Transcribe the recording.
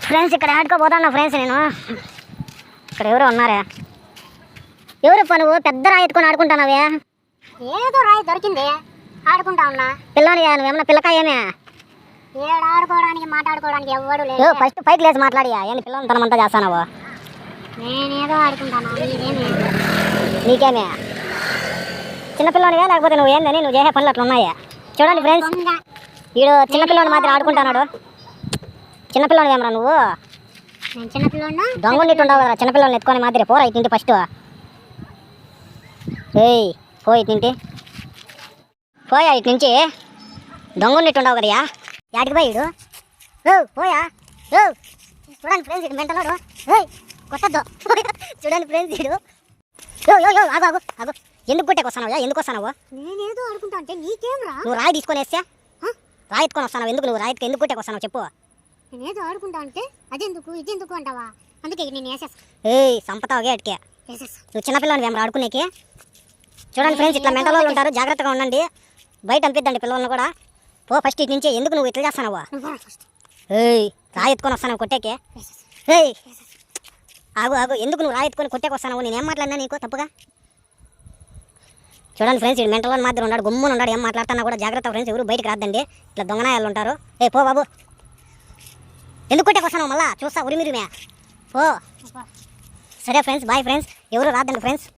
Friends ఇక్కడ ఆడుకోబోతున్నా friends నేను. ఇక్కడ ఎవరో ఉన్నారే. ఎవరు నువ్వు పెద్ద రాయి ఎత్తుకొని ఆడుకుంటున్నావే? ఏదో రాయి దొరికింది ఆడుకుంటా ఉన్నా. పిల్లని నువ్వేమన్నా పిల్లకాయేమే? ఏడు ఆడుకోవడానికి మాట్లాడుకోవడానికి ఎవడు లేదు. ఫస్ట్ పైకి లేచి మాట్లాడియా? ఏంటి పిల్లలు తనమంతా చేస్తానావు? నేనేదో ఆడుకుంటాను. నీకేమే చిన్నపిల్లనివే లేకపోతే నువ్వు ఏందని నువ్వు చేసే పనులు అట్లా ఉన్నాయా? చూడండి ఫ్రెండ్స్, వీడు చిన్నపిల్లని మాత్రం ఆడుకుంటున్నాడు. చిన్నపిల్లని ఏమరా నువ్వు? నేను చిన్నపిల్లని దొంగ ఉండవు కదా చిన్నపిల్లని ఎత్తుకొని మాదిరి. పోరా ఇటు ఫస్ట్. ఏయ్ పోయి తింటి పోయా ఇటు నుంచి. దొంగ ఉండవు కదయా. యాడికి పోయాడు? పోయా. చూడండి ఫ్రెండ్స్ ఇటు మెంటలోడు. కొట్టద్దు. చూడండి ఫ్రెండ్స్ ఇడు. ఆగు ఆగు ఆగు. ఎందుకు కొట్టేకి వస్తావు? ఎందుకు వస్తావు? నేనేదో ఆడుకుంటా అంటే నీకేంరా? నువ్వు రాయి తీసుకొని వేస్తా. రాయి ఎత్తుకొని వస్తావు ఎందుకు? నువ్వు రాయి ఎందుకు కొట్టేకి వస్తావు చెప్పు. నేనేదో ఆడుకుంటా అంటే అదెందుకు ఇదెందుకు అంటావా? అందుకే నేను వేసేస్తా. సంపతావు గేట్కే. నువ్వు చిన్నపిల్లని ఏమరా ఆడుకునేకి? చూడండి ఫ్రెండ్స్ ఇట్లా మెంటల్ వాళ్ళు ఉంటారు, జాగ్రత్తగా ఉండండి. బయట పంపిద్దండి పిల్లలను కూడా. ఫస్ట్ ఇటు నుంచి. ఎందుకు నువ్వు ఇట్లా చేస్తావు? రాయి ఎత్తుకొని వస్తావు కొట్టేకి. ఆగు ఆగు. ఎందుకు నువ్వు రాయి ఎత్తుకొని కొట్టేకి వస్తావు? నేనేం మాట్లాడినా నీకు తప్పుగా? చూడండి ఫ్రెండ్స్ ఇది మెంటల్ మాత్రం ఉన్నాడు, గుమ్మున ఉన్నాడు. ఏం మాట్లాడుతున్నా కూడా జాగ్రత్త ఫ్రెండ్స్. ఎవరు బయటకు రాద్దండి, ఇట్లా దొంగనాయాలు ఉంటారు. పో బాబు. ఎందుకు కొట్టేకి వస్తావు? మళ్ళా చూస్తా ఉరిమిరిమే. పో. సరే ఫ్రెండ్స్, బాయ్ ఫ్రెండ్స్. ఎవరు రాద్దండి ఫ్రెండ్స్.